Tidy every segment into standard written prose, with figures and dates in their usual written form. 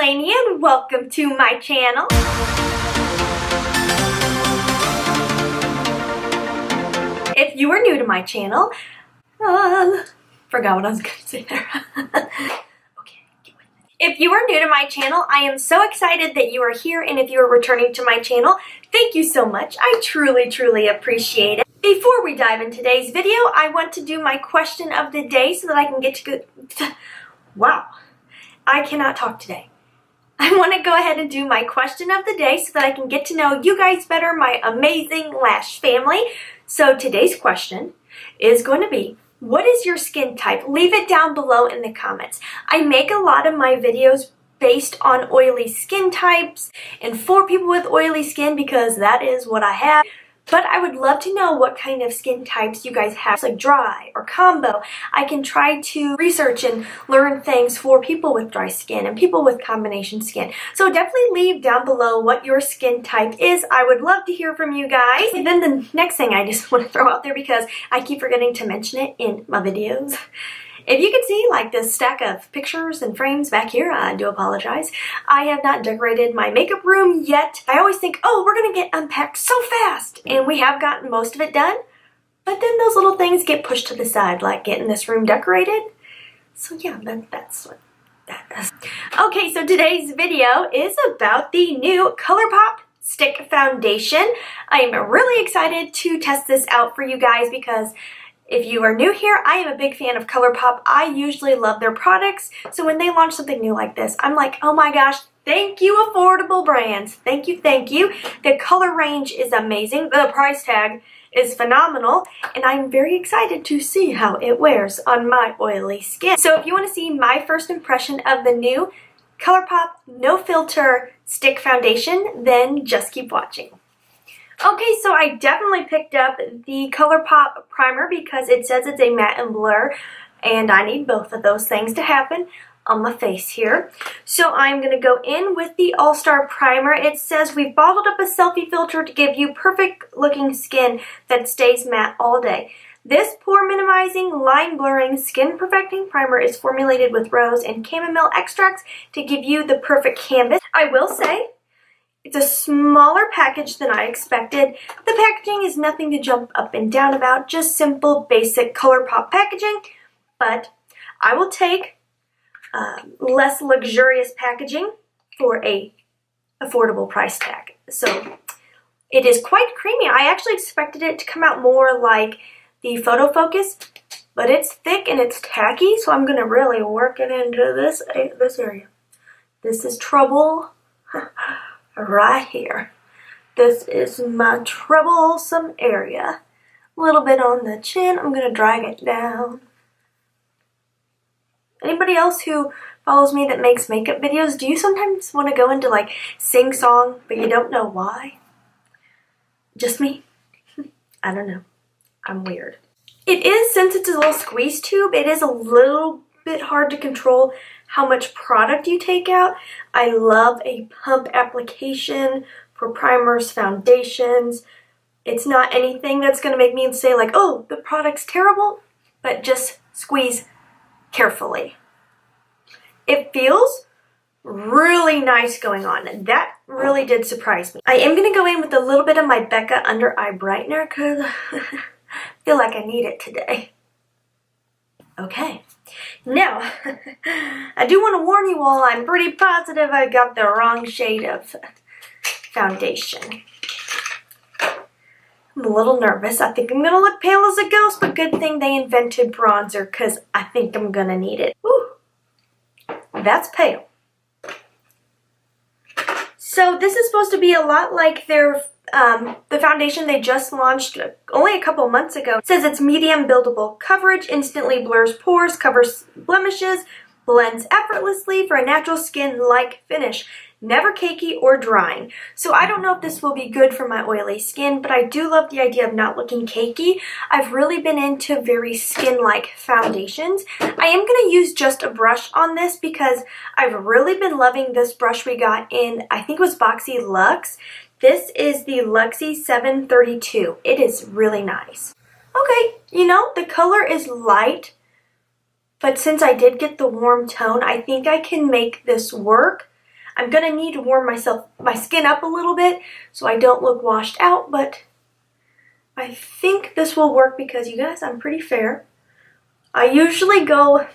Laynie and welcome to my channel. If you are new to my channel, forgot what I was going to say there. If you are new to my channel, I am so excited that you are here, and if you are returning to my channel, thank you so much. I truly appreciate it. Before we dive into today's video, I want to do my question of the day so that I can get to wow, I cannot talk today. I want to go ahead and do my question of the day so that I can get to know you guys better, my amazing Lash family. So today's question is going to be, what is your skin type? Leave it down below in the comments. I make a lot of my videos based on oily skin types and for people with oily skin because that is what I have. But I would love to know what kind of skin types you guys have, like dry or combo. I can try to research and learn things for people with dry skin and people with combination skin. So definitely leave down below what your skin type is. I would love to hear from you guys. And then the next thing I just want to throw out there, because I keep forgetting to mention it in my videos. If you can see like this stack of pictures and frames back here, I do apologize. I have not decorated my makeup room yet. I always think, oh, we're gonna get unpacked so fast. And we have gotten most of it done. But then those little things get pushed to the side, like getting this room decorated. So yeah, that's what that is. Okay, so today's video is about the new ColourPop Stick Foundation. I am really excited to test this out for you guys because if you are new here, I am a big fan of ColourPop. I usually love their products, so when they launch something new like this, I'm like, oh my gosh, thank you, affordable brands. Thank you, thank you. The color range is amazing. The price tag is phenomenal, and I'm very excited to see how it wears on my oily skin. So if you want to see my first impression of the new ColourPop No Filter Stick Foundation, then just keep watching. Okay, so I definitely picked up the ColourPop primer because it says it's a matte and blur, and I need both of those things to happen on my face here. So I'm going to go in with the All-Star Primer. It says we've bottled up a selfie filter to give you perfect looking skin that stays matte all day. This pore minimizing, line blurring, skin perfecting primer is formulated with rose and chamomile extracts to give you the perfect canvas. I will say, it's a smaller package than I expected. The packaging is nothing to jump up and down about, just simple, basic ColourPop packaging. But I will take less luxurious packaging for a affordable price tag. So it is quite creamy. I actually expected it to come out more like the Photo Focus, but it's thick and it's tacky, so I'm going to really work it into this area. This is trouble. Right here. This is my troublesome area. A little bit on the chin. I'm going to drag it down. Anybody else who follows me that makes makeup videos, do you sometimes want to go into like sing-song, but you don't know why? Just me? I don't know. I'm weird. It is, since it's a little squeeze tube, it is a little bit hard to control how much product you take out. I love a pump application for primers, foundations. It's not anything that's going to make me say like, oh, the product's terrible, but just squeeze carefully. It feels really nice going on. That really did surprise me. I am going to go in with a little bit of my Becca under eye brightener because I feel like I need it today. Okay. Now, I do want to warn you all, I'm pretty positive I got the wrong shade of foundation. I'm a little nervous. I think I'm going to look pale as a ghost, but good thing they invented bronzer because I think I'm going to need it. Woo! That's pale. So this is supposed to be a lot like their the foundation they just launched only a couple months ago. It says it's medium buildable coverage, instantly blurs pores, covers blemishes, blends effortlessly for a natural skin-like finish. Never cakey or drying. So I don't know if this will be good for my oily skin, but I do love the idea of not looking cakey. I've really been into very skin-like foundations. I am going to use just a brush on this because I've really been loving this brush we got in, I think it was Boxy Luxe. This is the Luxie 732. It is really nice. Okay, you know, the color is light, but since I did get the warm tone, I think I can make this work. I'm going to need to warm my skin up a little bit so I don't look washed out, but I think this will work because, you guys, I'm pretty fair. I usually go,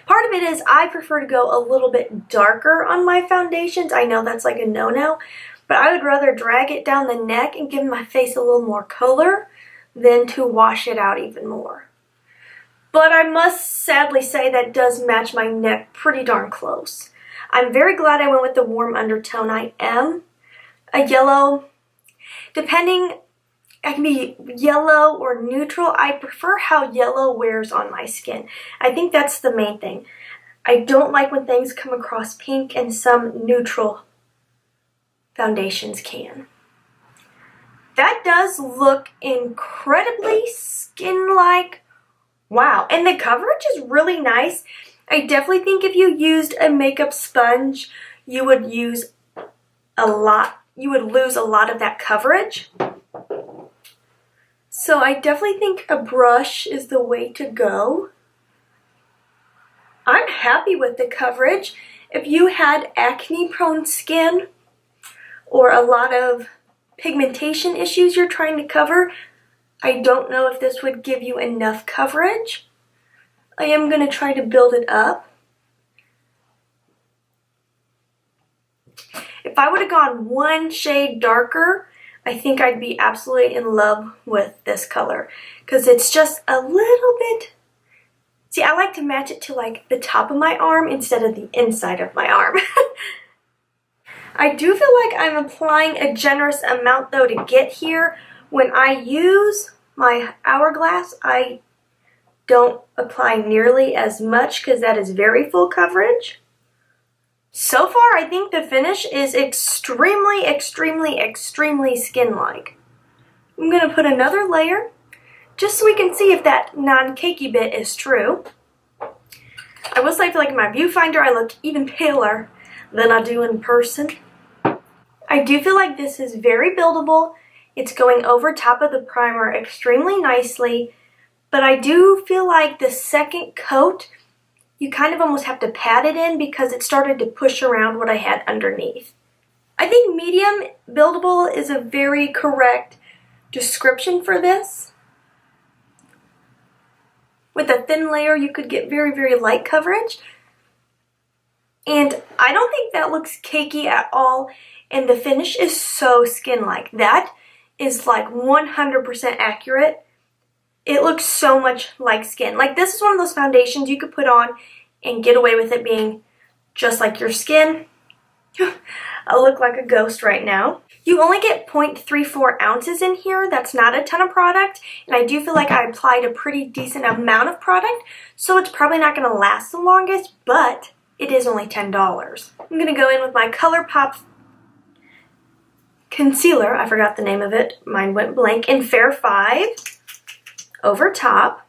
part of it is I prefer to go a little bit darker on my foundations. I know that's like a no-no, but I would rather drag it down the neck and give my face a little more color than to wash it out even more. But I must sadly say that does match my neck pretty darn close. I'm very glad I went with the warm undertone. I am a yellow, depending, I can be yellow or neutral. I prefer how yellow wears on my skin. I think that's the main thing. I don't like when things come across pink, and some neutral foundations can. That does look incredibly skin-like. Wow, and the coverage is really nice. I definitely think if you used a makeup sponge, you would lose a lot of that coverage. So I definitely think a brush is the way to go. I'm happy with the coverage. If you had acne-prone skin or a lot of pigmentation issues you're trying to cover, I don't know if this would give you enough coverage. I am going to try to build it up. If I would have gone one shade darker, I think I'd be absolutely in love with this color because it's just a little bit, see, I like to match it to like the top of my arm instead of the inside of my arm. I do feel like I'm applying a generous amount though to get here. When I use my hourglass, I don't apply nearly as much because that is very full coverage. So far, I think the finish is extremely, extremely, extremely skin-like. I'm going to put another layer just so we can see if that non-cakey bit is true. I will say I feel like in my viewfinder I look even paler than I do in person. I do feel like this is very buildable. It's going over top of the primer extremely nicely, but I do feel like the second coat, you kind of almost have to pat it in because it started to push around what I had underneath. I think medium buildable is a very correct description for this. With a thin layer, you could get very, very light coverage. And I don't think that looks cakey at all. And the finish is so skin-like. That is like 100% accurate. It looks so much like skin. Like, this is one of those foundations you could put on and get away with it being just like your skin. I look like a ghost right now. You only get 0.34 ounces in here. That's not a ton of product. And I do feel like I applied a pretty decent amount of product. So it's probably not going to last the longest, but it is only $10. I'm going to go in with my ColourPop concealer. I forgot the name of it. Mine went blank. In Fair 5. Over top.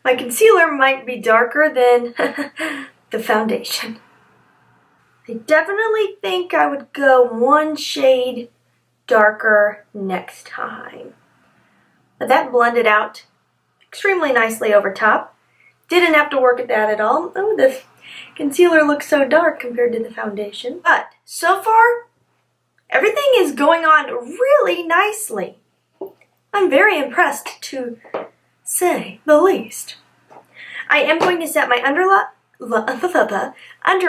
My concealer might be darker than the foundation. I definitely think I would go one shade darker next time. But that blended out extremely nicely over top. Didn't have to work at that at all. Oh, the concealer looks so dark compared to the foundation. But so far, everything is going on really nicely. I'm very impressed, to say the least. I am going to set my under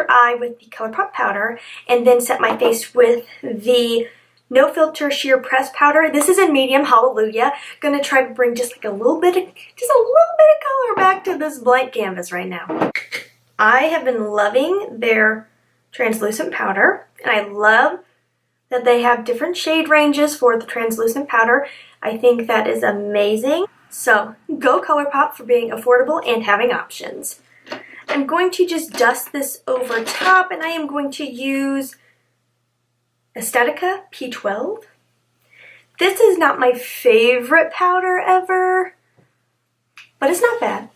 eye with the ColourPop powder and then set my face with the No Filter Sheer Press powder. This is in medium, hallelujah. Gonna try to bring just like a little bit of color back to this blank canvas right now. I have been loving their translucent powder, and I love that they have different shade ranges for the translucent powder. I think that is amazing. So, go ColourPop for being affordable and having options. I'm going to just dust this over top, and I am going to use Estetica P12. This is not my favorite powder ever, but it's not bad.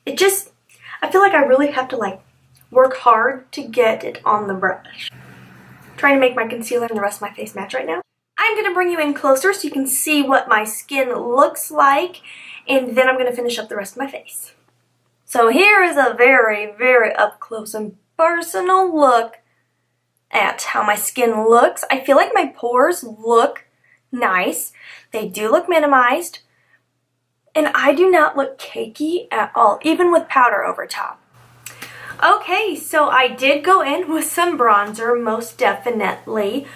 It just, I feel like I really have to like work hard to get it on the brush. Trying to make my concealer and the rest of my face match right now. I'm going to bring you in closer so you can see what my skin looks like, and then I'm going to finish up the rest of my face. So here is a very, very up close and personal look at how my skin looks. I feel like my pores look nice. They do look minimized. And I do not look cakey at all, even with powder over top. Okay, so I did go in with some bronzer, most definitely.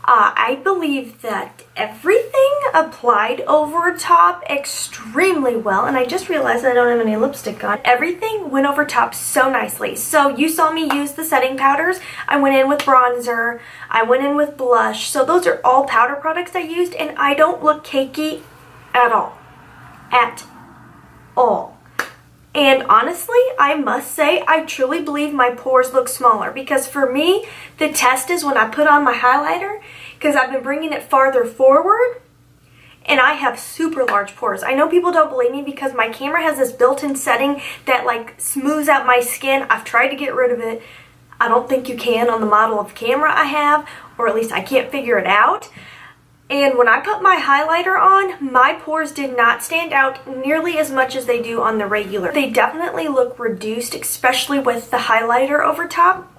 I believe that everything applied over top extremely well, and I just realized I don't have any lipstick on. Everything went over top so nicely. So you saw me use the setting powders. I went in with bronzer. I went in with blush. So those are all powder products I used, and I don't look cakey at all. At all. And honestly, I must say, I truly believe my pores look smaller, because for me, the test is when I put on my highlighter, because I've been bringing it farther forward, and I have super large pores. I know people don't believe me because my camera has this built-in setting that like smooths out my skin. I've tried to get rid of it. I don't think you can on the model of camera I have, or at least I can't figure it out. And when I put my highlighter on, my pores did not stand out nearly as much as they do on the regular. They definitely look reduced, especially with the highlighter over top.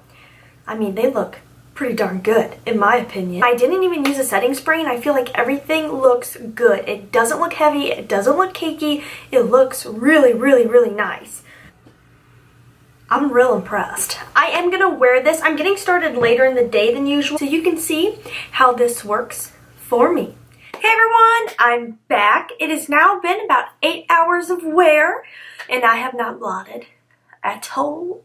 I mean, they look pretty darn good, in my opinion. I didn't even use a setting spray, and I feel like everything looks good. It doesn't look heavy, it doesn't look cakey, it looks really, really, really nice. I'm real impressed. I am gonna wear this. I'm getting started later in the day than usual, so you can see how this works for me. Hey everyone, I'm back. It has now been about 8 hours of wear, and I have not blotted at all.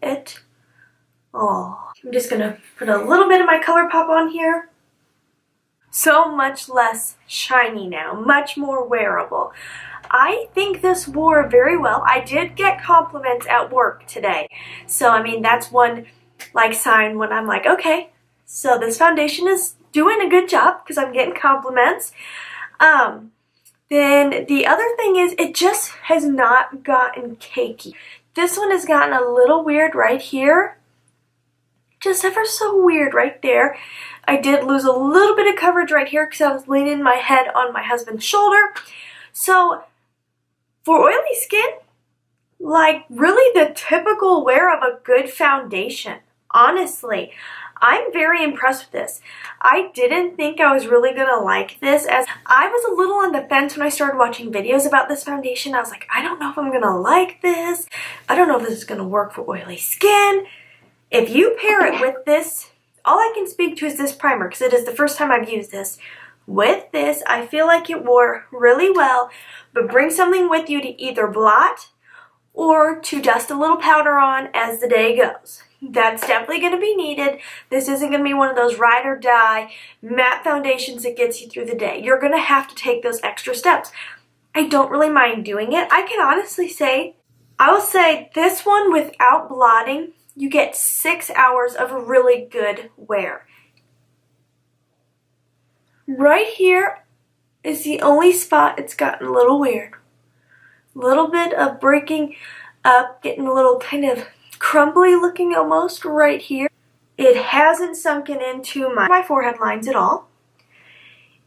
I'm just gonna put a little bit of my ColourPop on here. So much less shiny now, much more wearable. I think this wore very well. I did get compliments at work today. So I mean, that's one like sign when I'm like, okay, so this foundation is doing a good job because I'm getting compliments. Then the other thing is it just has not gotten cakey. This one has gotten a little weird right here. Just ever so weird right there. I did lose a little bit of coverage right here because I was leaning my head on my husband's shoulder. So for oily skin, like really the typical wear of a good foundation, honestly. I'm very impressed with this. I didn't think I was really gonna like this, as I was a little on the fence when I started watching videos about this foundation. I was like, I don't know if I'm gonna like this. I don't know if this is gonna work for oily skin. If you pair it with this, all I can speak to is this primer, because it is the first time I've used this. With this, I feel like it wore really well, but bring something with you to either blot or to dust a little powder on as the day goes. That's definitely going to be needed. This isn't going to be one of those ride or die matte foundations that gets you through the day. You're going to have to take those extra steps. I don't really mind doing it. I can honestly say, I will say this one without blotting, you get 6 hours of really good wear. Right here is the only spot it's gotten a little weird. A little bit of breaking up, getting a little kind of crumbly looking almost right here. It hasn't sunken into my forehead lines at all.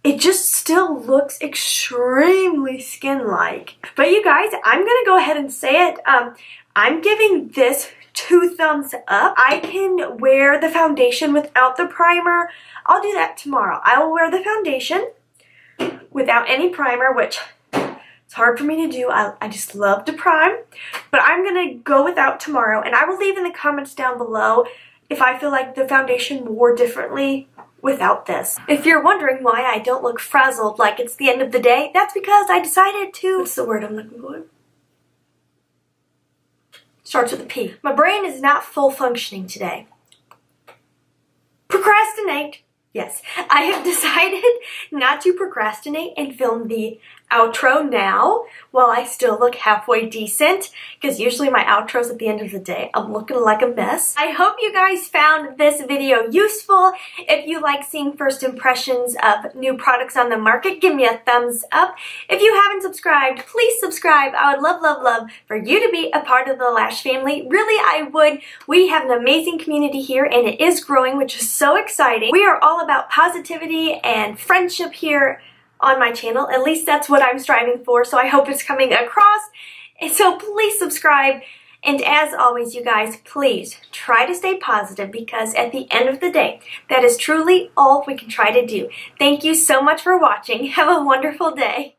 It just still looks extremely skin-like. But you guys, I'm going to go ahead and say it. I'm giving this 2 thumbs up. I can wear the foundation without the primer. I'll do that tomorrow. I will wear the foundation without any primer, which it's hard for me to do. I just love to prime. But I'm going to go without tomorrow, and I will leave in the comments down below if I feel like the foundation wore differently without this. If you're wondering why I don't look frazzled like it's the end of the day, that's because I decided to... What's the word I'm looking for? Starts with a P. My brain is not full functioning today. Procrastinate. Yes, I have decided not to procrastinate and film the outro now while I still look halfway decent, because usually my outro's at the end of the day. I'm looking like a mess. I hope you guys found this video useful. If you like seeing first impressions of new products on the market, give me a thumbs up. If you haven't subscribed, please subscribe. I would love, love, love for you to be a part of the Lash family. Really, I would. We have an amazing community here, and it is growing, which is so exciting. We are all about positivity and friendship here on my channel. At least that's what I'm striving for, so I hope it's coming across. And so please subscribe And as always, you guys, please try to stay positive because at the end of the day, that is truly all we can try to do. Thank you so much for watching. Have a wonderful day.